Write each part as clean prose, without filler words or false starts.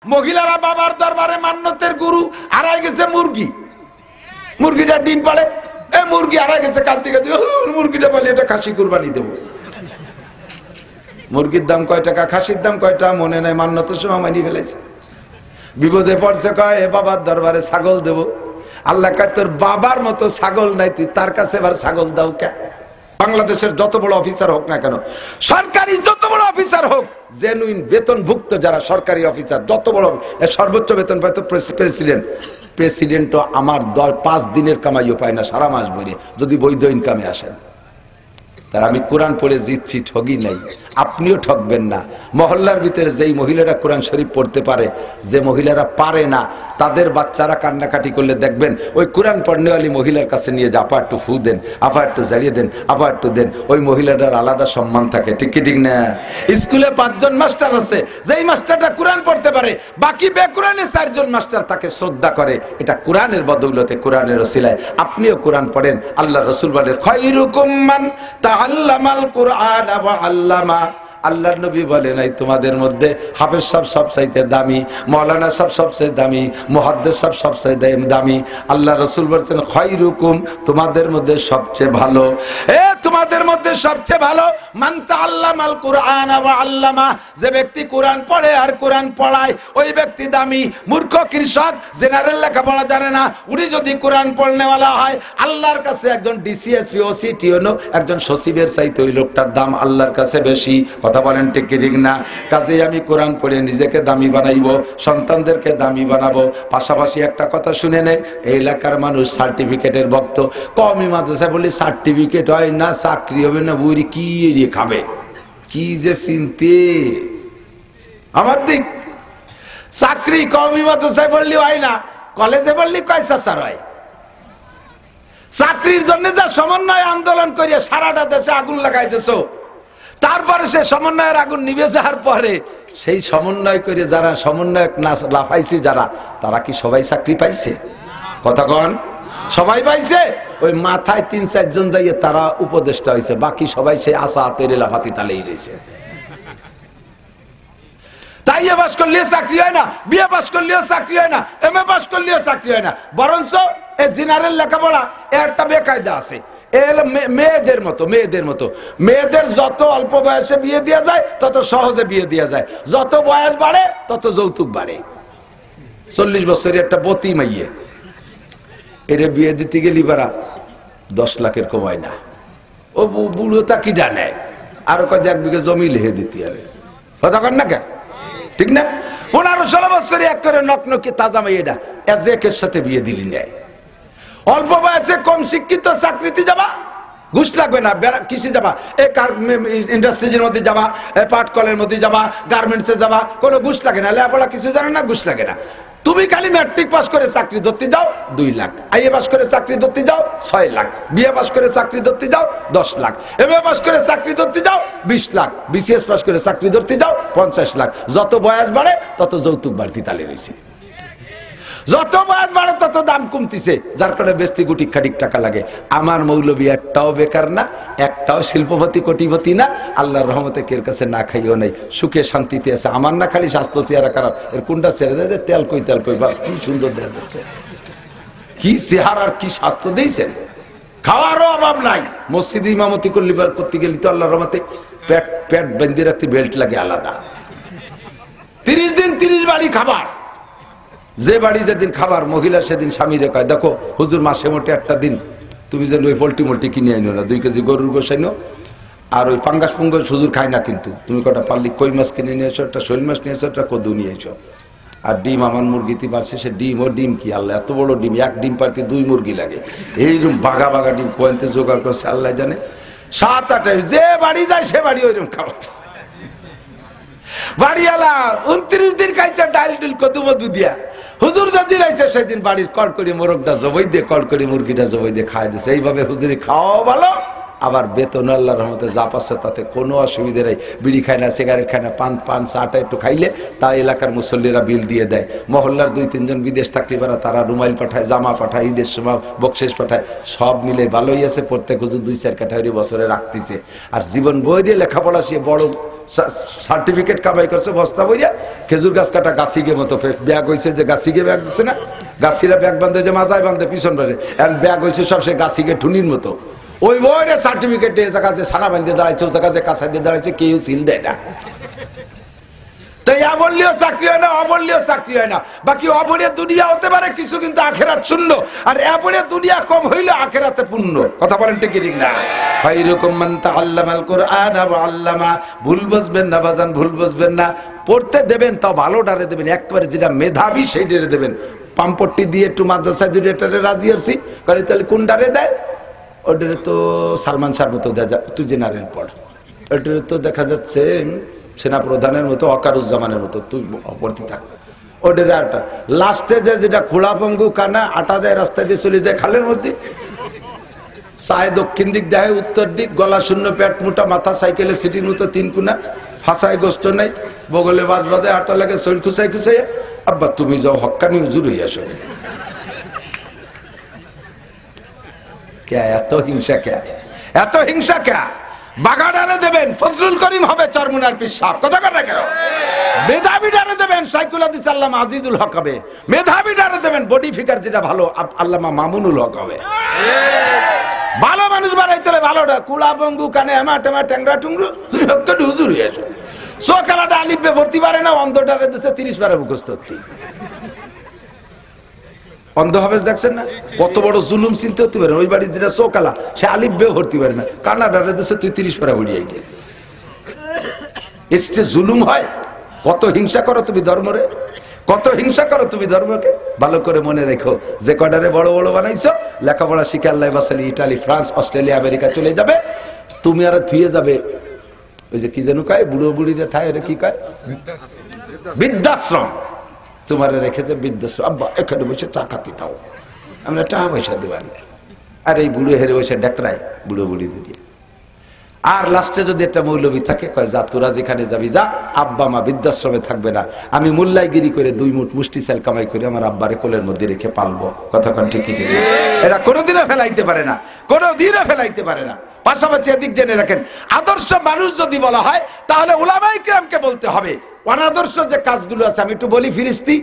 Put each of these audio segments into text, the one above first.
মহিলারা বাবার দরবারে মান্নতের গুরু হারাই গেছে মুরগি, মুরগিটা ডিম পাড়ে, এ মুরগি হারাই গেছে, কাঁদতে কাঁদতে মুরগিটা বলে এটা খাসি কুরবানি দেবো। মুরগির দাম কয় টাকা, খাসির দাম কয়টা মনে নাই, মান্নতের সময় মানি ফেলেছে। বিপদে পড়ছে, কয় এ বাবার দরবারে ছাগল দেবো। আল্লাহ কয় তোর বাবার মতো ছাগল নাই, তুই তার কাছে এবার ছাগল দাও কে? বাংলাদেশের যত বড় অফিসার হোক না কেন, সরকারি যত বড় অফিসার হোক, জেনুইন বেতনভুক্ত যারা সরকারি অফিসার, যত বড় সর্বোচ্চ বেতন পায় তো প্রেসিডেন্ট। প্রেসিডেন্টও আমার 5 দিনের কামাইও পায় না সারা মাস ভরে, যদি বৈধ ইনকামে আসেন। তার আমি কোরআন পড়ে জিতছি, ঠগি নাই, আপনিও ঠকবেন না। মহল্লার ভিতরে যেই মহিলারা কোরআন শরীফ পড়তে পারে, যে মহিলারা পারে না তাদের বাচ্চারা কান্নাকাটি করলে দেখবেন ওই কোরআন পড়নেওয়ালি মহিলার কাছে নিয়ে যে আপা একটু ফু দেন, আপা একটু জ্বালিয়ে দেন, আপা একটু দেন, ওই মহিলাটার আলাদা সম্মান থাকে। ঠিক কি ঠিক না? স্কুলে 5 জন মাস্টার আছে, যেই মাস্টারটা কোরআন পড়তে পারে বাকি বেকুরআনে 4 জন মাস্টার তাকে শ্রদ্ধা করে। এটা কোরআনের বদৌলতে, কোরআনের ওসিলায়। আপনিও কোরআন পড়েন। আল্লাহ রাসূল বলেন খায়রুকুম মান তাআল্লামাল কুরআন ওয়া আল্লামা। আল্লাহর নবী বলে নাই তোমাদের মধ্যে হাফেজ সাহেব সবচাইতে দামি, মাওলানা সাহেব সবচেয়ে দামি, মুহাদ্দিস সাহেব সবচেয়ে দামি। আল্লাহ রাসূল বলেন খায়রুকুম, তোমাদের মধ্যে সবচেয়ে ভালো, তোমাদের মধ্যে সবচেয়ে ভালো মান তাআল্লামাল কুরআন ওয়া আল্লামা, যে ব্যক্তি কোরআন পড়ে আর কোরআন পড়ায় ওই ব্যক্তি দামি। মূর্খ কৃষক জেনারেল লেখাপড়া জানে না, উনি যদি কোরআন পড়নেওয়ালা হয় আল্লাহর কাছে একজন ডিসিএসপি ওসি টিওনো একজন সচিবের চাইতে ওই লোকটার দাম আল্লাহর কাছে বেশি। কথা বলেন ঠিক কি ঠিক না? কাজেই আমি কোরআন পড়ে নিজেকে দামি বানাইবো, সন্তানদেরকে দামি বানাবো। পাশাপাশি একটা কথা শুনে নেই, এই এলাকার মানুষ সার্টিফিকেটের ভক্ত। কওমি মাদ্রাসায় বলি সার্টিফিকেট হয় না, চাকরি হবে না, বুড়ি কি এড়িয়ে খাবে, কি যে চিনতে আমার দিক। চাকরি কওমি মাদ্রাসায় বললি হয় না, কলেজে বললি কয়সা স্যার হয়। চাকরির জন্য যা সমন্বয় আন্দোলন করিয়া সারাটা দেশে আগুন লাগাইতেছো, তারপরে সে সমন্বয়ের আগুন নিভে যাওয়ার পরে সেই সমন্বয় করে যারা সমন্বয়ক না লাফাইছে যারা, তারা কি সবাই চাকরি পাইছে? কথা কন, সবাই পাইছে? ওই মাথায় 3-4 জন যাইয়ে তারা উপদেষ্টা হয়েছে, বাকি সবাই সে আশা তেরে লাফাতি তালেই রয়েছে। তাই এ পাস করলেও চাকরি হয় না, বিএ পাস করলেও চাকরি হয় না, এমএ পাস করলেও চাকরি হয় না। বরঞ্চ এই জেনারেল লেখাপড়া একটা বেকায়দা আছে। মেয়েদের মতো মেয়েদের যত অল্প বয়সে বিয়ে দেওয়া যায় তত সহজে বিয়ে দেওয়া যায়, যত বয়স বাড়ে তত যৌতুক বাড়ে। 40 বছরের একটা বতী মাইয়ে, এর বিয়ে দিতে গেলি বারা 10 লাখের কমায় না, ও বুড়ো তা কিডা নেয়, আরো কাজ 1 বিঘা জমি লিখে দিতে হবে। কথা কন না কে? ঠিক না? 15-16 বছরে এক করে নকনকি তাজা মাইয়েটা এজেকের সাথে বিয়ে দিলি নেয়। অল্প বয়সে কম শিক্ষিত চাকরিতে যাবা, ঘুষ লাগবে না, কৃষি যাবা, ইন্ডাস্ট্রিজের মধ্যে যাবা, পাট কলের মধ্যে যাবা, গার্মেন্টসে যাবা, কোনো ঘুষ লাগে না। লেখাপড়া কিছু জানে না, ঘুষ লাগে না। তুমি খালি ম্যাট্রিক পাস করে চাকরি ধরতে যাও 2 লাখ, আইএ পাস করে চাকরি ধরতে যাও 6 লাখ, বিএ পাস করে চাকরি ধরতে যাও 10 লাখ, এমএ পাস করে চাকরি ধরতে যাও 20 লাখ, বিসিএস পাস করে চাকরি ধরতে যাও 50 লাখ। যত বয়স বাড়ে তত যৌতুক বাড়তি তালে রয়েছে, যত বয়স বাড়ে তত দাম কমতিছে, যার কারণে বেস্তি কোটি খাটিক টাকা লাগে। আমার মৌলবী একটাও বেকার না, একটাও শিল্পপতি কোটিপতি না, আল্লাহর রহমতে কের কাছে না খাইও নাই, সুখে শান্তিতে আছে। আমার না খালি স্বাস্থ্য চেহারা খারাপ, এর কোনটা ছেড়ে দেয়, তেল কই বা কি সুন্দর দেখা যাচ্ছে, কি চেহারার কি স্বাস্থ্য দিয়েছেন। খাওয়ারও অভাব নাই, মসজিদে ইমামতি করতে গেলি তো আল্লাহর রহমতে পেট বেঁধে রাখতে বেল্ট লাগে আলাদা। 30 দিন 30 বাড়ি খাবার, যে বাড়ি যেদিন খাবার মহিলা সেদিন স্বামীরে কয় দেখো হুজুর মাসে মোটে একটা দিন তুমি যেন ওই পোল্ট্রি মোল্ট্রি কিনে আইনো না, 2 কেজি গরুর গোশ আইনো, আর ওই পাঙ্গাস পুঙ্গাস হুজুর খায় না, কিন্তু তুমি কটা পারলি কই মাছ কিনে নিয়ে এসো, একটা শৈল মাছ নিয়ে এসো, একটা কদু নিয়ে এসো। আর ডিম আমার মুরগিতে পারছে, সে ডিম ও ডিম কি আল্লাহ এত বড় ডিম, 1 ডিম পারতে 2 মুরগি লাগে, এইরকম বাঘা বাঘা ডিম কোয়েলতে জোগাড় করছে আল্লাহ জানে। 7-8 যে বাড়ি যায় সে বাড়ি ওইরকম খাবার। বাড়িওয়ালা 29 দিন খাইছে ডাল ডুল কদু মধু দিয়া, হুজুর যেদিন আইছে সেদিন বাড়ির কড়কড়ি মোরগটা জবাই দিয়ে, কড়কড়ি মুরগিটা জবাই দিয়ে খাই দিছে। এইভাবে হুজুরি খাওয়া ভালো, আবার বেতন আল্লাহর রহমতে যা পাচ্ছে তাতে কোনো অসুবিধা নেই। বিড়ি খায় না, সিগারেট খায় না, পান চাটা একটু খাইলে তা এলাকার মুসল্লিরা বিল দিয়ে দেয়। মহল্লার 2-3 জন বিদেশ থাকলে পারা তারা রুমাইল পাঠায়, জামা পাঠায়, ঈদের সময় বকশেষ পাঠায়, সব মিলে ভালোই আছে। প্রত্যেক হুজুর 2-4 কাঠারি বছরে রাখতেছে। আর জীবন বই দিয়ে লেখাপড়া সে বড় সার্টিফিকেট কামাই করছে বস্তা বইয়া। খেজুর গাছ কাটা গাছিগে মতো ব্যাগ হয়েছে, যে গাছিগে ব্যাগ দিচ্ছে না, গাছিরা ব্যাগ বাঁধে যে মাজায় বাঁধে পিছন বাড়ে, আর ব্যাগ হয়েছে সব সে গাছিগে ঠুনির মতো। ওই বইরে সার্টিফিকেট দিয়ে কাছে সানা বাঁধে দাঁড়াইছে, ও কাছে কাঁচা দিয়ে দাঁড়াইছে, কেউ সিল দেয় না। তাই অবলীয় চাকরি হয় না, অবলীয় চাকরি হয় না। বাকি অবলীয় দুনিয়া হতে পারে কিছু, কিন্তু আখেরাত শূন্য। আর অবলীয় দুনিয়া কম হইলে আখেরাতে পূর্ণ। কথা বলেন ঠিক ঠিক না? খায়রুকুম মান তাআল্লামাল কুরআন ওয়া আল্লামা। ভুল বুঝবেন না বাজান, ভুল বুঝবেন না। পড়তে দেবেন তাও ভালো ডারে দেবেন, একবারে যেটা মেধাবী সেই ডারে দেবেন। পাম্পট্টি দিয়ে একটু মাদ্রাসায় দুইটারে রাজি হচ্ছি, কারণ তাহলে কোন ডারে দেয়? ওটারে তো সালমান শাহর মতো দেয়, তুই জেনারেল পড়। ওটারে তো দেখা যাচ্ছে সেনা প্রধানের মতো, অকারুজ্জামানের মতো, তুই অপরতি থাক। ওদের একটা লাস্টে যেটা খোলা পঙ্গু কানা আটা দেয়, রাস্তা দিয়ে চলে যায় খালের মধ্যে, চায় দক্ষিণ দিক দেয় উত্তর দিক, গলা শূন্য, পেট মোটা, মাথা সাইকেলে সিটির মতো 3 কোনা, ফাঁসায় গোষ্ঠ নাই, বগলে বাজ বাজে, আটা লাগে, শরীর খুঁচাই খুঁচাই। আব্বা তুমি যাও হক্কানি হুজুর হয়ে আসো। কে এত হিংসা, কে এত হিংসা, কে? বাগাডারে দেবেন ফজলুল করিম হবে চরমুনার পিসাব। কথা কথা কেন? মেধাবী ডারে দেবেন সাইকুল হাদিস আল্লামা আজিজুল হক হবে। মেধাবী ডারে দেবেন বডি ফিগার যেটা ভালো আল্লামা মামুনুল হক হবে। ভালো মানুষ বানাইতে হলে ভালোটা, কুলা বঙ্গু কানে হেমা টেমা ট্যাংরা টুংরু হুজুর হয়ে আসো। চোখালাটা আলিফে ভর্তি পারে না, অন্ধটারে দেশে 30 বারে মুখস্থ। অন্ধ হাফেজ দেখছেন না কত বড় জুলুম চিনতে হতে পারে? ওই বাড়ির যেটা চোকালা সে আলিফ বেও ভর্তি পারে না, কানাডারে দেশে তুই 30 পারা উড়িয়ে গেল। এসছে জুলুম হয়। কত হিংসা করো তুমি ধর্মরে, কত হিংসা করো তুমি ধর্মকে। ভালো করে মনে রেখো, যে কডারে বড় বড় বানাইছো, লেখাপড়া শিখে আল্লাহ বাসালি ইটালি, ফ্রান্স, অস্ট্রেলিয়া, আমেরিকা চলে যাবে, তুমি আর থুয়ে যাবে ওই যে কি যেন কয় বুড়ো বুড়িরে থায়, কি কয় বৃদ্ধাশ্রম। তোমার রেখেছে বৃদ্ধাশ্রম। আব্বা এখানে বসে চা খাতি তাও, আমরা টাকা পয়সা দেবানি। আর এই বুড়ো হেরে বসে ডাকরায় বুড়ো বুড়ি দুটি। আর লাস্টে যদি একটা মৌলবী থাকে, কয় যা তোরা যেখানে যাবি যা, আব্বা মা বৃদ্ধাশ্রমে থাকবে না, আমি মোল্লাইগিরি করে 2 মুঠ মুষ্টি চাল কামাই করে আমার আব্বারে কোলের মধ্যে রেখে পালবো। কতক্ষণ ঠিকই ঠিক? এরা কোনোদিনও ফেলাইতে পারে না, কোনোদিনও ফেলাইতে পারে না। পাশাপাশি এদিক জেনে রাখেন, আদর্শ মানুষ যদি বলা হয় তাহলে উলামায়ে কিরামকে বলতে হবে। অনাদর্শ যে কাজগুলো আছে আমি একটু বলি। ফিরিস্তি,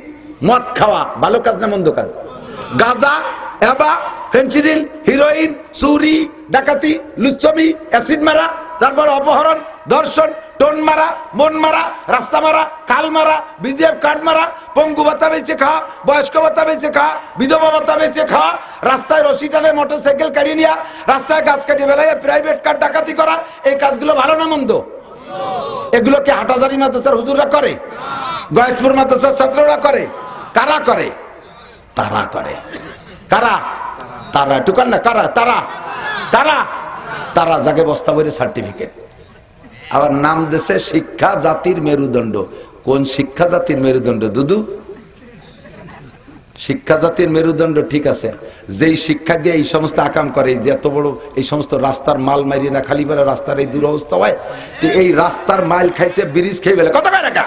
মদ খাওয়া ভালো কাজ না মন্দ কাজ? গাঁজা, এবা, ফেন্সিডিল, হিরোইন, চুরি, ডাকাতি, লুচ্ছমি, অ্যাসিড মারা, তারপর অপহরণ, ধর্ষণ, টোন মারা, মন মারা, রাস্তা মারা, কাল মারা, বিজিএফ কার্ড মারা, পঙ্গু ভাতা বেঁচে খাওয়া, বয়স্ক ভাতা বেঁচে খাওয়া, বিধবা ভাতা বেঁচে খাওয়া, রাস্তায় রশি টানে মোটরসাইকেল কাটিয়ে নেওয়া, রাস্তায় গাছ কাটিয়ে বেলায় প্রাইভেট কার ডাকাতি করা, এই কাজগুলো ভালো না মন্দ? এগুলো কি হাটহাজারী মাদ্রাসার হুজুররা করে? গয়েশপুর মাদ্রাসার ছাত্ররা করে? কারা করে? তারা করে। কারা? তারা একটু কান না, কারা? তারা তারা তারা জাগে বস্তা বইরে সার্টিফিকেট। আবার নাম দেশে শিক্ষা জাতির মেরুদণ্ড। কোন শিক্ষা জাতির মেরুদণ্ড দুদু? শিক্ষা জাতির মেরুদণ্ড ঠিক আছে, যেই শিক্ষা দিয়ে এই সমস্ত আকাম করে, যে এত বড় এই সমস্ত রাস্তার মাল মারিয়ে না খালি বেলা রাস্তার এই দুরবস্থা হয়, এই রাস্তার মাইল খাইছে, ব্রিজ খেয়ে ফেলে। কত কয় টাকা?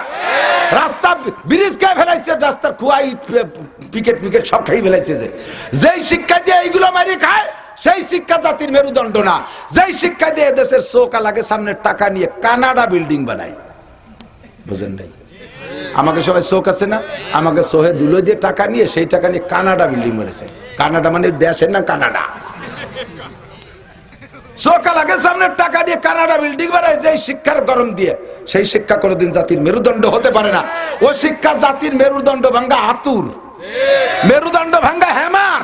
রাস্তা ব্রিজ খেয়ে ফেলাইছে, রাস্তার খুয়াই পিকেট পিকেট সব খেয়ে ফেলাইছে। যেই শিক্ষা দিয়ে এইগুলো মারিয়ে খায় সেই শিক্ষা জাতির মেরুদণ্ড না। যেই শিক্ষা দিয়ে দেশের চোখা লাগে সামনে টাকা নিয়ে কানাডা বিল্ডিং বানায়। বুঝেন নাই? আমাকে সবাই চোখ আছে না, আমাকে সোহে দুলো দিয়ে টাকা নিয়ে সেই টাকা নিয়ে কানাডা বিল্ডিং বানিয়েছে। কানাডা মানে দেশের না, কানাডা। চোখা লাগে সামনে টাকা দিয়ে কানাডা বিল্ডিং বানায়। যে শিক্ষার গরম দিয়ে, সেই শিক্ষা কোনোদিন জাতির মেরুদণ্ড হতে পারে না। ও শিক্ষা জাতির মেরুদণ্ড ভাঙ্গা আতুর, মেরুদণ্ড ভাঙ্গা হ্যামার,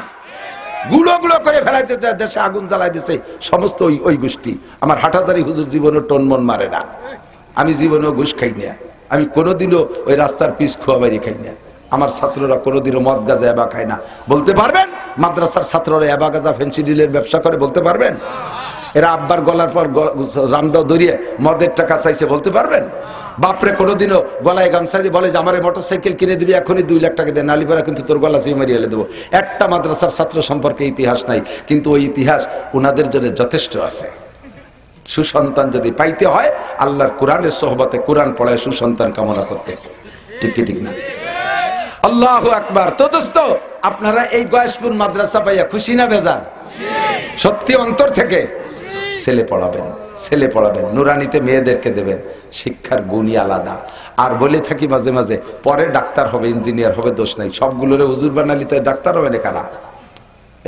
গুলো গুলো করে ফেলাইতে দেশে আগুন জ্বালাই দিছে সমস্ত ওই গোষ্ঠী। আমার হাটহাজারী হুজুর জীবনও টন মন মারে না, আমি জীবনেও ঘুষ খাই না, আমি কোনোদিনও ওই রাস্তার পিস খোয়া বাড়ি খাই না। আমার ছাত্ররা কোনোদিনও মদ গাঁজা এবা খায় না। বলতে পারবেন মাদ্রাসার ছাত্ররা এবা গাঁজা ফেন্সিডিলের ব্যবসা করে? বলতে পারবেন? এরা আব্বার গলার পর রামদাও দরিয়ে মদের টাকা চাইছে? বলতে পারবেন? বাপরে কোনোদিনও গলায় গামছা দিয়ে বলে যে আমার মোটরসাইকেল কিনে দিবি, এখনই 2 লাখ টাকা দিয়ে, নালিপাড়া কিন্তু তোর গলা চেয়ে মারিয়ে দেবো। একটা মাদ্রাসার ছাত্র সম্পর্কে ইতিহাস নাই, কিন্তু ওই ইতিহাস ওনাদের জন্য যথেষ্ট আছে। সুসন্তান যদি পাইতে হয় আল্লাহর কোরআনের সোহবতে কোরআন পড়ায় সুসন্তান কামনা করতে, ঠিক কি ঠিক না? আল্লাহু আকবার। তো দোস্ত, আপনারা এই গয়েশপুর মাদ্রাসা পাইয়া খুশি না বেজার? সত্যি অন্তর থেকে? ছেলে পড়াবেন, ছেলে পড়াবেন, নুরানিতে মেয়েদেরকে দেবেন, শিক্ষার গুণই আলাদা। আর বলে থাকি মাঝে মাঝে, পরে ডাক্তার হবে, ইঞ্জিনিয়ার হবে, দোষ নাই। সবগুলোরে হুজুর বানালি তো ডাক্তার হবে না কারা?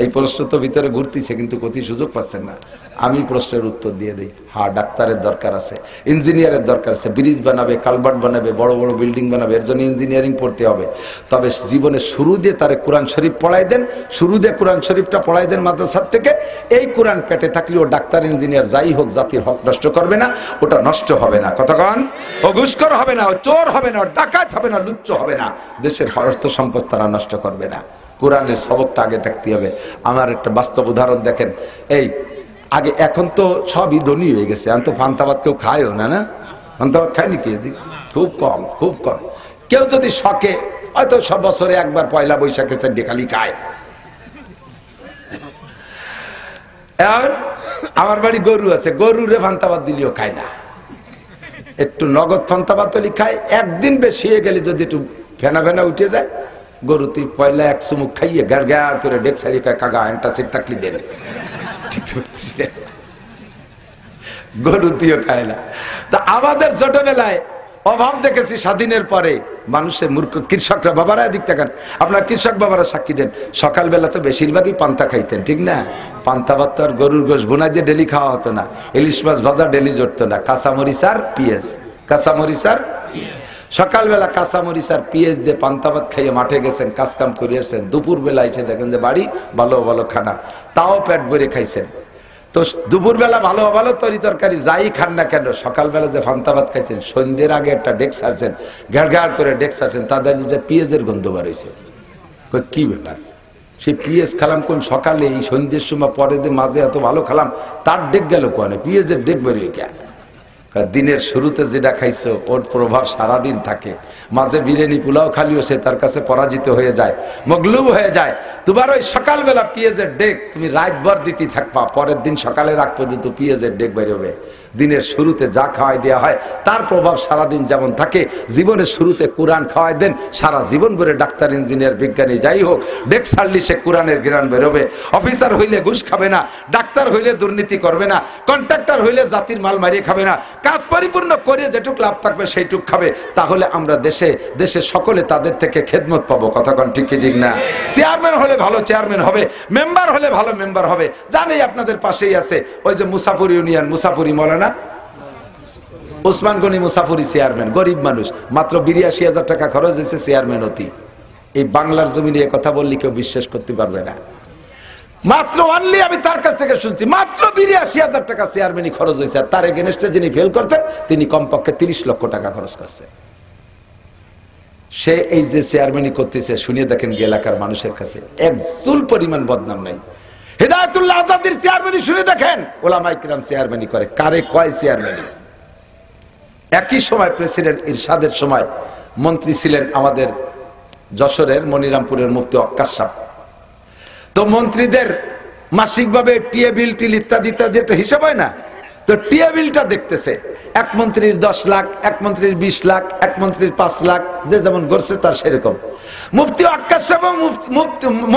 এই প্রশ্ন তো ভিতরে ঘুরতেছে, কিন্তু কোথায় সুযোগ পাচ্ছেন না। আমি প্রশ্নের উত্তর দিয়ে দিই, হ্যাঁ ডাক্তারের দরকার আছে, ইঞ্জিনিয়ারের দরকার আছে। ব্রিজ বানাবে, কালভার্ট বানাবে, বড় বড় বিল্ডিং বানাবে, এর জন্য ইঞ্জিনিয়ারিং পড়তে হবে। তবে জীবনে শুরু দিয়ে তারে কোরআন শরীফ পড়াই দেন, শুরু দিয়ে কোরআন শরীফটা পড়াই দেন মাদ্রাসার থেকে। এই কোরআন পেটে থাকলে ও ডাক্তার ইঞ্জিনিয়ার যাই হোক জাতির হক নষ্ট করবে না, ওটা নষ্ট হবে না। কতক্ষণ? ও ঘুষখোর হবে না, ও চোর হবে না, ও ডাকাত হবে না, লুচ্চ হবে না, দেশের অর্থ সম্পদ তারা নষ্ট করবে না। কোরআনের সবকটা আগে থাকতে হবে। আমার একটা বাস্তব উদাহরণ দেখেন, এই আগে, এখন তো সবই ধনী হয়ে গেছে, এখন তো ফান্তাবাদ কেউ খায়ও না, না ফান্তাবাদ খায় নাকি? খুব কম, খুব কম। কেউ যদি শখে হয়তো সব বছরে একবার পয়লা বৈশাখে চারটে খালি খায়। এখন আমার বাড়ি গরু আছে, গরুরে ফান্তাবাদ দিলেও খায় না, একটু নগদ ফান্তাবাদ হলে খায়। একদিন বেশি হয়ে গেলে যদি একটু ফেনা ফেনা উঠে যায়, গরু তুই পয়লা এক চুমুক খাইয়ে গার গার করে ডেক সারি খায়, কাগা অ্যান্টাসিড থাকলি দেন, গরু তুইও খায় না। তা আমাদের ছোটবেলায় অভাব দেখেছি স্বাধীনের পরে, মানুষের মূর্খ কৃষকরা, বাবারা দিক থাকেন, আপনার কৃষক বাবারা সাক্ষী দেন, সকালবেলা তো বেশিরভাগই পান্তা খাইতেন, ঠিক না? পান্তা ভাত তো আর গরুর গোশ বোনা দিয়ে ডেলি খাওয়া হতো না, ইলিশ মাছ ভাজা ডেলি জড়তো না, কাঁচামরিচ আর পিঁয়াজ, কাঁচামরিচ আর সকালবেলা কাঁচামরিচ আর পিঁয়াজ দিয়ে পান্তা ভাত খাইয়ে মাঠে গেছেন, কাজকাম করে আসছেন, দুপুরবেলা এসে দেখেন যে বাড়ি ভালো ভালো খানা, তাও পেট ভরে খাইছেন। তো দুপুরবেলা ভালো ভালো তরি তরকারি যাই খান না কেন, সকালবেলা যে পান্তা ভাত খাইছেন, সন্ধ্যের আগে একটা ডেক সারছেন, ঘাড় ঘাড় করে ডেক সারছেন, তাদের যে পিঁয়াজের গন্ধ বার হয়েছে। কি ব্যাপার? সেই পিঁয়াজ খালাম কোন সকালে, এই সন্ধ্যের সময়, পরে দিয়ে মাঝে এত ভালো খালাম, তার ডেক গেল কোয়ানে, পিঁয়াজের ডেক বেরিয়ে গেল। দিনের শুরুতে যেটা খাইছো ওর প্রভাব সারাদিন থাকে। মাঝে বিরিয়ানি পোলাও খালিও সে তার কাছে পরাজিত হয়ে যায়, মগলুব হয়ে যায়। তোমার ওই সকালবেলা পিঁয়াজের ডেক তুমি রাতভর দিতে থাকবা, পরের দিন সকালে রাত পর্যন্ত পিঁয়াজের ডেক বেরোবে। দিনের শুরুতে যা খাওয়াই দেওয়া হয় তার প্রভাব সারাদিন যেমন থাকে, জীবনের শুরুতে কোরআন খাওয়াই দেন, সারা জীবন ভরে ডাক্তার ইঞ্জিনিয়ার বিজ্ঞানী যাই হোক, ডেক ছাড়লি সে কোরআনের জ্ঞান বেরোবে। অফিসার হইলে ঘুষ খাবে না, ডাক্তার হইলে দুর্নীতি করবে না, কন্ট্রাক্টর হইলে জাতির মাল মারিয়ে খাবে না, কাজ পরিপূর্ণ করে যেটুক লাভ থাকবে সেইটুক খাবে। তাহলে আমরা দেশে দেশে সকলে তাদের থেকে খেদমত পাবো। কতক্ষণ ঠিক কি ঠিক না? চেয়ারম্যান হলে ভালো চেয়ারম্যান হবে, মেম্বার হলে ভালো মেম্বার হবে। জানেই আপনাদের পাশেই আছে ওই যে মুসাফর ইউনিয়ন, মুসাফরি মৌলানা ওসমান গনি মুসাফরি চেয়ারম্যান, গরিব মানুষ, মাত্র ৮২,০০০ টাকা খরচ হয়েছে চেয়ারম্যান হতে। এই বাংলার জমিনে কথা বললে কেউ বিশ্বাস করতে পারবে না। মাত্র অনলি আমি তার কাছ থেকে শুনছি, মাত্র ৮২,০০০ টাকা চেয়ারম্যানই খরচ হয়েছে। আর তার এগেনস্টে যিনি ফেল করছেন তিনি কমপক্ষে ৩০ লক্ষ টাকা খরচ করছেন। সে এই যে চেয়ারম্যানই করতেছে, শুনিয়ে দেখেন এলাকার মানুষের কাছে এক চুল পরিমাণ বদনাম নাই। হেদায়েতুল্লাহ আজাদের চেয়ারম্যানই শুনে দেখেন, ওলামায়ে কিরাম চেয়ারম্যানই করে, কারে কয় চেয়ারম্যানই। একই সময় প্রেসিডেন্ট ইরশাদের সময় মন্ত্রী ছিলেন আমাদের যশোরের মনিরামপুরের মুফতি ওয়াক্কাস সাহেব। তো মন্ত্রীদের মাসিকভাবে টিএ বিল টিল ইত্যাদি ইত্যাদি একটা হিসাব হয় না, তো টিএ বিলটা দেখতেছে, এক মন্ত্রীর 10 লাখ, এক মন্ত্রীর 20 লাখ, এক মন্ত্রীর 5 লাখ, যে যেমন করছে তার সেরকম। মুফতি ওয়াক্কাস সাহেব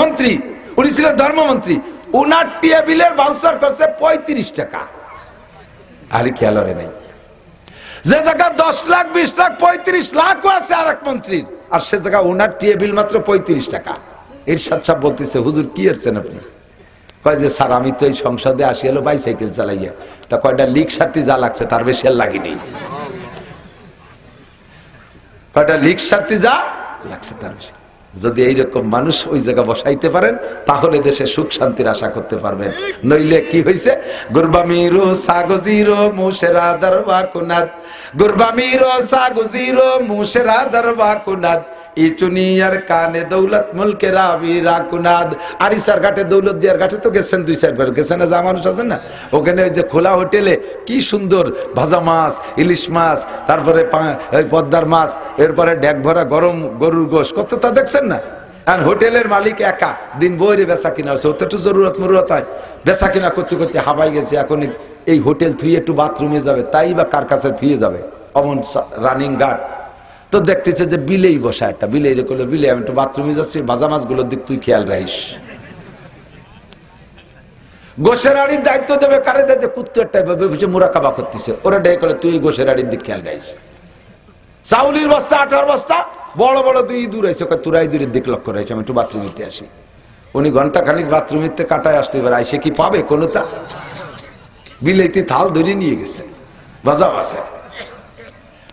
মন্ত্রী, উনি ছিলেন ধর্মমন্ত্রী, উনার টিএ বিলের ভাউচার করছে 35 টাকা। আরে খেয়াল রে নাই, যে জায়গা 10 লাখ 20 লাখ 35 লাখও আছে আর এক মন্ত্রীর, আর সে জায়গা ওনার টিএ বিল মাত্র 35 টাকা। ইরশাদ সাহেব বলতেছে, হুজুর কি এরছেন আপনি? কয় যে স্যার আমি তো এই সংসদে আসি হলো বাইসাইকেল চালাইয়া, তা কয়টা লিক সারতে যা লাগছে তার বেশি আর লাগেনি, কয়টা লিক সারতে যা লাগছে তার বেশি। যদি এইরকম মানুষ ওই জায়গা বসাইতে পারেন তাহলে দেশে সুখ শান্তির আশা করতে পারবেন। নইলে কি হয়েছে, গুরবামিরো সাগজিরো মুশেরা দরবা কুনাদ, গুরবামিরো সাগজিরো মুশেরা দরবা কুনাদ, ইচুনিয়ার কানে দৌলত মুলকে রাবি রাকুনাদ। আরিসার ঘাটে দৌলত দিয়ার ঘাটে তো গেছেন 2-4 বার, গেছেন না? যা মানুষ আছেন না ওখানে, ওই যে খোলা হোটেলে কি সুন্দর ভাজা মাছ, ইলিশ মাছ, তারপরে পদ্মার মাছ, এরপরে ড্যাক ভরা গরম গরুর গোশ, কত তা দেখছেন না? আর হোটেলের মালিক একা দিন বইরে বেচা কিনা হচ্ছে, ওতে একটু জরুরত মরুরত হয়, বেচা কিনা করতে করতে হাবাই গেছে। এখন এই হোটেল থুয়ে একটু বাথরুমে যাবে, তাই বা কার কাছে থুয়ে যাবে, অমন রানিং গার্ড। তো দেখতেছে যে বিলেই বসা একটা, বিলেই রে করলো, বিলে আমি একটু বাথরুমে যাচ্ছি, ভাজা মাছগুলোর দিক তুই খেয়াল রাখিস। গোশের আড়ির দায়িত্ব দেবে কারে দেয়? কুত্তার টাইপে মুরাকাবা করতেছে, ওরা ডেকে করলে তুই গোশের আড়ির দিক খেয়াল রাখিস। চাউলির বস্তা, আঠার বস্তা, বড় বড় দুই ইঁদুর আছে, তুরাই ইঁদুরের দিক লক্ষ্য রয়েছে, আমি একটু বাথরুম নিতে আসি। উনি ঘন্টা খানিক বাথরুম নিতে কাটায় আসতে পারে, আইসে কি পাবে কোনোটা? বিলেতি থাল ধরে নিয়ে গেছে, বাজা বাসে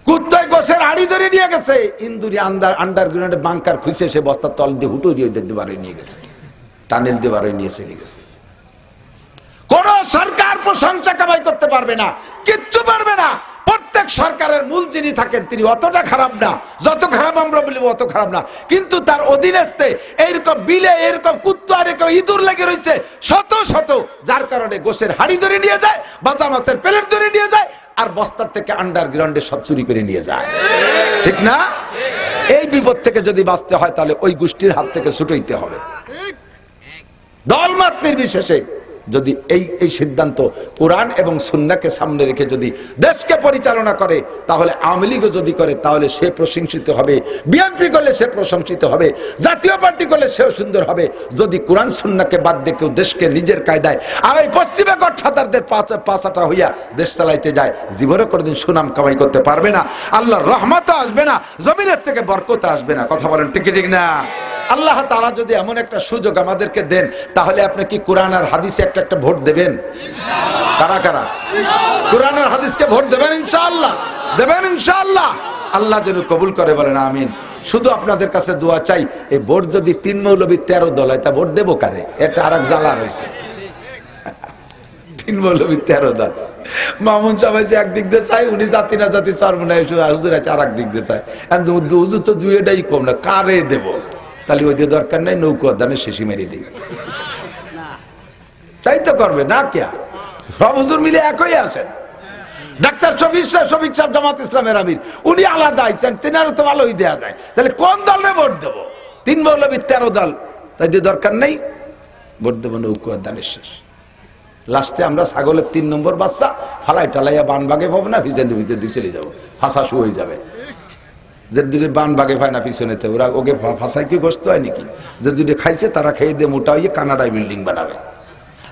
কুত্তায় গোশের আড়ি ধরে নিয়ে গেছে, ইন্দুরি আন্ডারগ্রাউন্ডে বাংকার খুঁজে সে বস্তার তল দিয়ে হুটো দিয়ে দেবারে নিয়ে গেছে, টানেল দেবারে নিয়ে চলে গেছে। কোন সরকার প্রশংসা কামাই করতে পারবে না, কিচ্ছু পারবে না। প্রত্যেক সরকারের মূল যিনি থাকেন তিনি অতটা খারাপ না, যত খারাপ আমরা বলি অত খারাপ না, কিন্তু তার অধীনস্থে এইরকম বিলে এরকম কুত্তা এরকম ইঁদুর লেগে রয়েছে শত শত, যার কারণে গোশের হাড়ি ধরে নিয়ে যায়, বাঁচা মাছের প্লেট ধরে নিয়ে যায়, আর বস্তার থেকে আন্ডারগ্রাউন্ডে সব চুরি করে নিয়ে যায়, ঠিক না? এই বিপদ থেকে যদি বাঁচতে হয় তাহলে ওই গোষ্ঠীর হাত থেকে ছুটাইতে হবে। দলমত নির্বিশেষে যদি এই সিদ্ধান্ত কোরআন এবং সুন্নাহকে সামনে রেখে যদি দেশকে পরিচালনা করে, তাহলে আওয়ামী লীগও যদি করে তাহলে সে প্রশংসিত হবে, বিএনপি করলে সে প্রশংসিত হবে, জাতীয় পার্টি করলে সেও সুন্দর হবে। যদি কোরআন সুন্নাহকে বাদ দিয়ে কেউ দেশকে নিজের কায়দায় আর এই পশ্চিমে গডফাদারদের পাছাটা হইয়া দেশ চালাইতে যায়, জীবনে কোনোদিন সুনাম কামাই করতে পারবে না, আল্লাহর রহমত আসবে না, জমিনের থেকে বরকত আসবে না। কথা বলেন ঠিক ঠিক না? আল্লাহ তাআলা যদি এমন একটা সুযোগ আমাদেরকে দেন, তাহলে আপনি কি কোরআন আর হাদিসে একটা ভোট দেবেন? কারা কারা কোরআন আর হাদিসকে ভোট দেবেন? ইনশাআল্লাহ দেবেন, ইনশাআল্লাহ। আল্লাহ যেন কবুল করে, বলেন আমিন। শুধু আপনাদের কাছে দোয়া চাই, এই ভোট যদি 3 মৌলবী 13 দল হয়, তা ভোট দেবো কারে? এটা আর এক জ্বালা রয়েছে। 3 মৌলবী 13 দল, মামুন চাবাইছে একদিক দিয়ে চাই, উনি জাতি না জাতি সর্বনাশ হুজুর আছে আর এক দিক দিয়ে চাই, হুজুর তো দুইটাই কম না, কারে দেব? তাহলে ওই দিয়ে দরকার নাই, নৌকো দানে শেষি মেরে দিই, তাই তো করবে না? কেয়া সব হুজুর মিলে একই আছেন। ডাক্তার শফিক সাহেব জামাত ইসলামের আমির, উনি আলাদা আইছেন, তেনারও তো ভালোই দেওয়া যায়, তাহলে কোন দলে ভোট দেবো? 3 মৌলবী 13 দল, তাই দিয়ে দরকার নেই, ভোট দেবো নৌকো দানের শেষ। লাস্টে আমরা ছাগলের 3 নম্বর বাচ্চা ফালাই টালাইয়া বান বাগে পাবো না, ভিজে ভিজের দিকে চলে যাবো, ফাঁসা শু হয়ে যাবে। যে দুটো বান বাগে পায় না পিছনেতে, ওরা ওকে ফাঁসাই কি বসতে হয় নাকি? যে দুটো খাইছে তারা খেয়ে দিয়ে মোটা হয়ে কানাডায় বিল্ডিং বানাবে,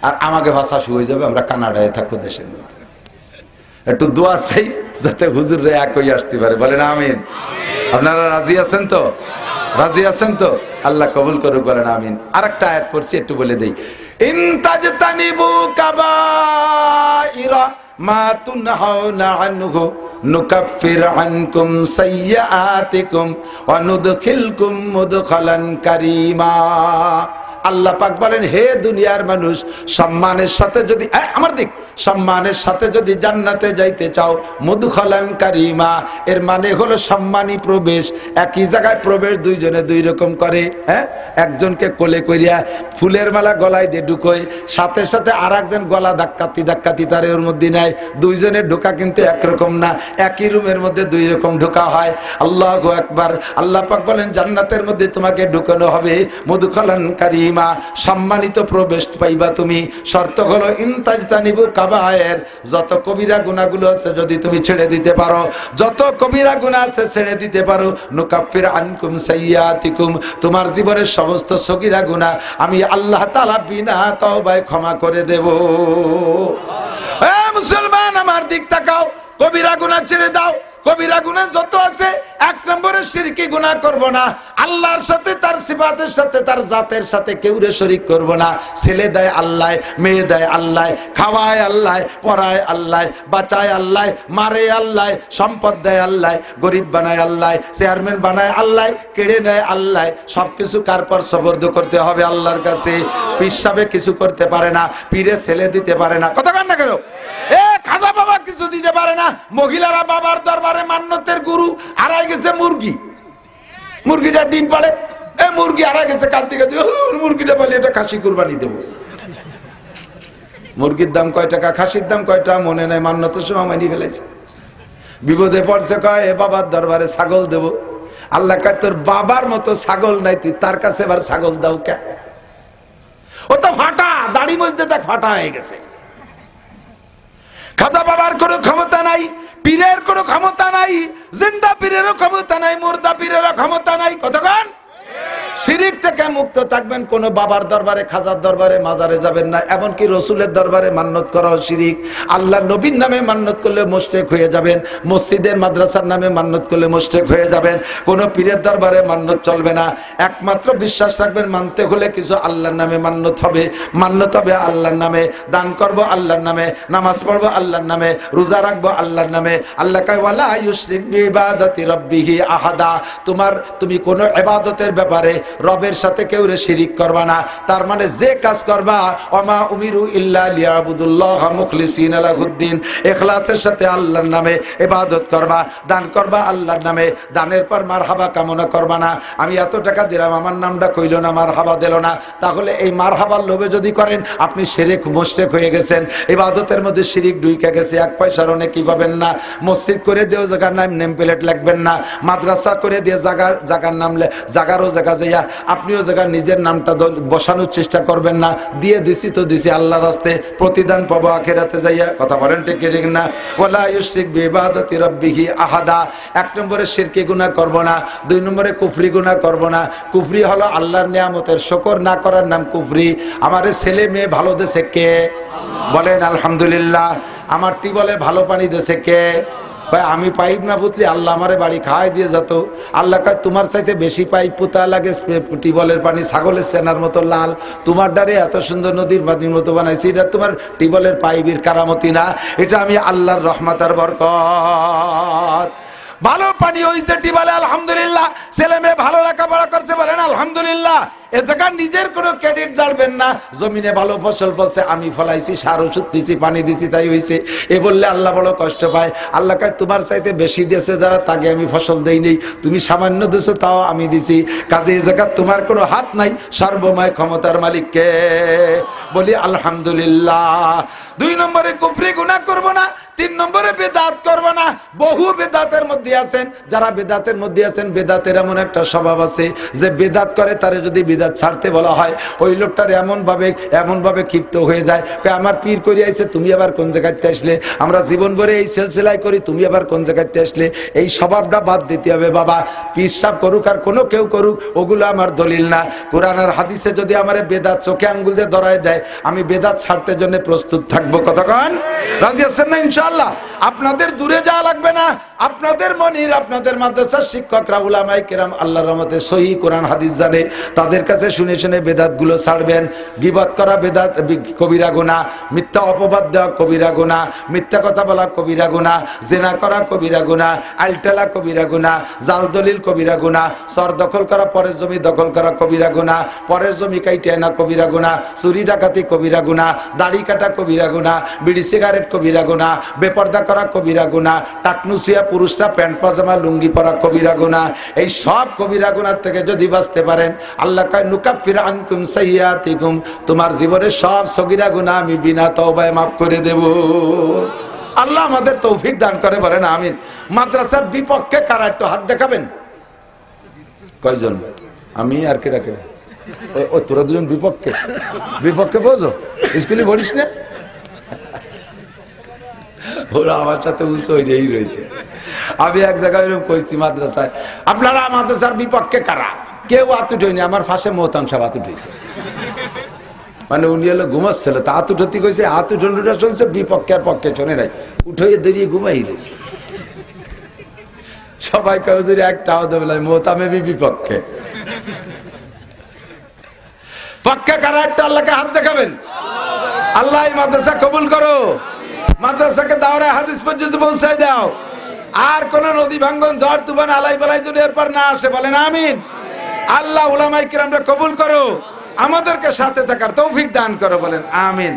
আর আমাকে ভাষা শুয়ে যাবে, আমরা কানাডায় থাকবো দেশের মধ্যে। একটু দোয়া চাই যাতে হুজুররা এক হয়ে আসতে পারে, বলেন আমিন। আপনারা রাজি আছেন তো? রাজি আছেন তো? আল্লাহ কবুল করুক, বলেন আমিন। আরেকটা আয়াত পড়ছি, একটু বলে দেই। ইন তাজতানিবু কাবাইরা মা তুনহাউনা আনহু নুকাফির আনকুম সাইয়্যাতিকুম ওয়া নুদখিলকুম মুদখালান কারীমা। আল্লাহ পাক বলেন, হে দুনিয়ার মানুষ, সম্মানের সাথে যদি আমার দিক সম্মানের সাথে যদি জান্নাতে যাইতে চাও, মুদখালান কারীমা, এর মানে হলো সম্মানী প্রবেশ। একই জায়গায় প্রবেশ দুইজনে দুই রকম করে, হ্যাঁ? একজনকে কোলে করিয়া ফুলের মালা গলায় দিয়ে ঢুকোয়, সাথে সাথে আর একজন গলা ধাক্কাতি তার ওর মধ্যে নেয়, দুইজনের ঢোকা কিন্তু একরকম না, একই রুমের মধ্যে 2 রকম ঢোকা হয়। আল্লাহু আকবার। আল্লাহ পাক বলেন, জান্নাতের মধ্যে তোমাকে ঢুকানো হবে মুদখালান কারীমা, সম্মানিত প্রবেশ পাইবা তুমি। শর্ত হলো ইনতাজতানিবু কাবায়ের, যত কবিরা গুনাহগুলো আছে যদি তুমি ছেড়ে দিতে পারো, যত কবিরা গুনাহ আছে ছেড়ে দিতে পারো, নুকাফির আনকুম সাইয়্যাতিকুম, তোমার জীবনের সমস্ত সগীরা গুনাহ আমি আল্লাহ তাআলা বিনা তওবায় ক্ষমা করে দেব। এ মুসলমান, আমার দিক তাকাও, কবিরা গুনাহ ছেড়ে দাও। কবিরা গুনাহ যত আছে, 1 নম্বরে শিরকি গুনাহ করব না, আল্লাহর সাথে তার সিফাতের সাথে তার জাতের সাথে কেউরে শরীক করব না। ছেলে দেয় আল্লাহ, মেয়ে দেয় আল্লাহ, খাওয়ায় আল্লাহ, পড়ায় আল্লাহ, বাঁচায় আল্লাহ, মারে আল্লাহ, সম্পদ দেয় আল্লাহ, গরিব বানায় আল্লাহ, চেয়ারম্যান বানায় আল্লাহ, কেড়ে নেয় আল্লাহ। সবকিছু কার পর সবর্দ করতে হবে? আল্লাহর কাছে। পিসাবে কিছু করতে পারে না, পীরে ছেলে দিতে পারে না, কথা কান না কেন? খাজা বাবা কিছু দিতে পারে না, মহিলারা বাবার দরবারে মান্নতের গুরু। হারাই গেছে মুরগি, মুরগিটা ডিম পাড়ে, মুরগি হারাই গেছে, কাঁদতে কাঁদতে মুরগিটা পালি, এটা খাসি কুরবানি দেবো। মুরগির দাম কয় টাকা, খাসির দাম কয়টা মনে নাই, মান্নতের সময় মানি ফেলেছে। বিপদে পড়ছে, কয় বাবার দরবারে ছাগল দেব। আল্লাহ কয়, তোর বাবার মতো ছাগল নাই, তুই তার কাছে এবার ছাগল দাও কে? ও তো ফাটা, দাড়ি মজতে দেখ ফাটা হয়ে গেছে। খাজা বাবার কোনো ক্ষমতা নাই, পীরের কোনো ক্ষমতা নাই, জিন্দা পীরেরও ক্ষমতা নাই, মুর্দা পীরেরও ক্ষমতা নাই। কতক্ষণ শিরিক থেকে মুক্ত থাকবেন। কোন বাবার দরবারে, খাজার দরবারে, মাজারে যাবেন না। এমনকি রসুলের দরবারে মান্নত করাও শিরিক। আল্লাহ নবীর নামে মান্নত করলে মুশরিক হয়ে যাবেন। মসজিদের মাদ্রাসার নামে মান্নত করলে মুশরিক হয়ে যাবেন। কোন পীরের দরবারে মান্নত চলবে না। একমাত্র বিশ্বাস রাখবেন, মানতে হলে কিছু আল্লাহর নামে মান্নত হবে। মান্নত হবে আল্লাহর নামে। দান করব আল্লাহর নামে, নামাজ পড়বো আল্লাহর নামে, রোজা রাখবো আল্লাহর নামে। আল্লাহ কয় ওয়ালা ইউশরিক বিইবাদাতি রাব্বিহি আহাদা। তুমি কোন ইবাদতের ব্যাপারে রবের সাথে কেউ শিরিক করবা না। তার মানে যে কাজ করবা, ওমা উমিরু ইল্লা লিয়াবুদুল্লাহ মুখলিসিনা লাহুদ্দিন, ইখলাসের সাথে আল্লাহর নামে ইবাদত করবা। দান করবা আল্লাহর নামে। দানের পর মারহাবা কামনা করবা না। আমি এত টাকা দিলাম, আমার নামটা কইলো না, মারহাবা দিল না। তাহলে এই মারহাবার লোভে যদি করেন, আপনি শিরিক মুশরিক হয়ে গেছেন। ইবাদতের মধ্যে শিরিক ঢুকে গেছে। এক পয়সার অনেক পাবেন না। মসজিদ করে দিও জায়গার নাম নেম প্লেট লাগবেন না। মাদ্রাসা করে দিয়ে জায়গার নাম জায়গারও জায়গা যাইয়া আপনিও জায়গা নিজের নামটা বসানোর চেষ্টা করবেন না। দিয়ে দিছি তো দিছি আল্লাহর রাস্তে, প্রতিদান পাবো আখিরাতে যাইয়া। কথা বলেন ঠিক ঠিক না? ওয়ালা ইউশরিক বিইবাদাতি রাব্বিহি আহাদা। এক নম্বরে শিরকি গুনাহ করব না। দুই নম্বরে কুফরি গুনাহ করব না। কুফরি হলো আল্লাহর নিয়ামতের শুকর না করার নাম কুফরি। আমারে ছেলে মেয়ে ভালো দেশে কে? বলেন আলহামদুলিল্লাহ। আমার টিউবওয়েলে ভালো পানি দেশে কে? ভাই আমি পাইপ না পুতলি, আল্লাহ আমারে বাড়ি খাওয়াই দিয়ে যেত। আল্লাহ কয় তোমার চাইতে বেশি পাইপ পুতা লাগে, টিউবওয়েলের পানি ছাগলের সেনার মতো লাল। তোমার দ্বারে এত সুন্দর নদীর পানির মতো বানাইছি। এটা তোমার টিউবওয়েলের পাইপের কারামতি না, এটা আমি আল্লাহর রহমত আর বরকত। ভালো পানি হয়েছে টিউবওয়েলে, আলহামদুলিল্লাহ। ছেলে মেয়ে ভালো লেখাপড়া করছে, বলেন আলহামদুলিল্লাহ। এ জায়গা নিজের কোনো ক্রেডিট জানবেন না। জমিনে ভালো ফসল ফলছে, আমি ফলাইছি, সার ওষুধ দিছি, পানি দিছি, তাই হয়েছে। এ বললে আল্লাহ বড় কষ্ট পায়। আল্লাহ কয় তোমার চাইতে বেশি দিয়েছে যারা, তাকে আমি ফসল দেই নেই। তুমি সামান্য দিয়েছো, তাও আমি দিছি। কাজে এই জায়গা তোমার কোনো হাত নাই। সর্বময় ক্ষমতার মালিককে বলি আলহামদুলিল্লাহ। দুই নম্বরে কুফরি গুনাহ করব না। তিন নম্বরে বেদাত করব না। বহু বেদাতের মধ্যে আছেন যারা, বেদাতের মধ্যে আছেন, বেদাতের এমন একটা স্বভাব আছে যে বেদাত করে, তারে যদি বেদাত ছাড়তে বলা হয়, ওই লোকটার এমন ভাবে ক্ষিপ্ত হয়ে যায়, আমার পীর করে আইছে, তুমি আবার কোন জায়গাতে আসলে? আমরা জীবন ভরে এই সিলসিলাই করি, তুমি আবার কোন জায়গাতে আসলে? এই স্বভাবটা বাদ দিতে হবে বাবা। পীর সাহেব করুক আর কোনো কেউ করুক, ওগুলো আমার দলিল না। কোরআন আর হাদিসে যদি আমার বেদাত চোখে আঙ্গুল দিয়ে ধরায় দেয়, আমি বেদাত ছাড়তে জন্য প্রস্তুত থাকবো। কতক্ষণ রাজি আছেন না? ইনশাআল্লাহ। আপনাদের দূরে যাওয়া লাগবে না। আপনাদের মনির, আপনাদের মাদ্রাসার শিক্ষকরা, উলামায়ে কেরাম আল্লাহর রহমতে সহিহ কোরআন হাদিস জানে, তাদের কাছে শুনে শুনে বেদাতগুলো ছাড়বেন। গীবত করা বেদাত, কবিরা গুনাহ। মিথ্যা অপবাদ দেওয়া কবিরা গুনাহ। মিথ্যা কথা বলা কবিরা গুনাহ। জিনা করা কবিরা গুনাহ। আলটালা কবিরা গুনাহ। জাল দলিল কবিরা গুনাহ। সর দখল করা, পরের জমি দখল করা কবিরা গুনাহ। পরের জমি কাইটে আনা কবিরা গুনাহ। চুরি ডাকাতি কবিরা গুনাহ। দাড়ি কাটা কবিরা গুনাহ। বিড়ি সিগারেট কবিরা গুনাহ। বেপর্দা করা কবিরা গুনাহ। টাকনুসিয়া পুরুষরা প্যান্ট পাজামা লুঙ্গি পরা কবিরা গুনাহ। এই সব কবিরা গুনাহ থেকে যদি বাঁচতে পারেন, আল্লাহ কয় নুকাফির আনকুম সাইয়্যাতিকুম, তোমার জীবনের সব সগীরা গুনাহ আমি বিনা তওবায় মাফ করে দেব। আল্লাহ আমাদের তৌফিক দান করে, বলেন আমিন। মাদ্রাসার বিপক্ষে কারা একটু হাত দেখাবেন? কয়জন? আমি আর কে ডাকে? ও তোরা দুজন বিপক্ষে? বিপক্ষে বোঝো, স্কুলে পড়িস না? ওরা আমার সাথে উঁচু হয়েই রয়েছে। আমি এক জায়গায় কইছি মাদ্রাসায়, আপনারা মাদ্রাসার বিপক্ষে কারা? কেউ হাত উঠেনি। আমার ফাঁসে মোহতাম সাহেব হাত উঠেছে। মানে উনি হলো ঘুমাচ্ছিল, তা হাত উঠতে কইছে, হাত উঠোনটা চলছে, বিপক্ষের পক্ষে শোনে নাই, উঠে দাঁড়িয়ে ঘুমাই রয়েছে। সবাই কেউ যদি একটা হতে বলে মোহতামে বিপক্ষে। পক্ষে কারা একটা আল্লাহকে হাত দেখাবেন। আল্লাহ মাদ্রাসা কবুল করো, মাদ্রাসাকে দাওরায়ে হাদিস পর্যন্ত পৌঁছায় দাও। আর কোন নদী ভাঙ্গন, ঝড় তুফান, আলাই বালাই যদি এরপর না আসে, বলেন আমিন। আল্লাহ উলামায়ে কিরামরা কবুল করো, আমাদেরকে সাথে থাকার তৌফিক দান করো, বলেন আমিন।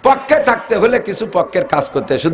পক্ষে থাকতে হলে কিছু পক্ষের কাজ করতে, শুধু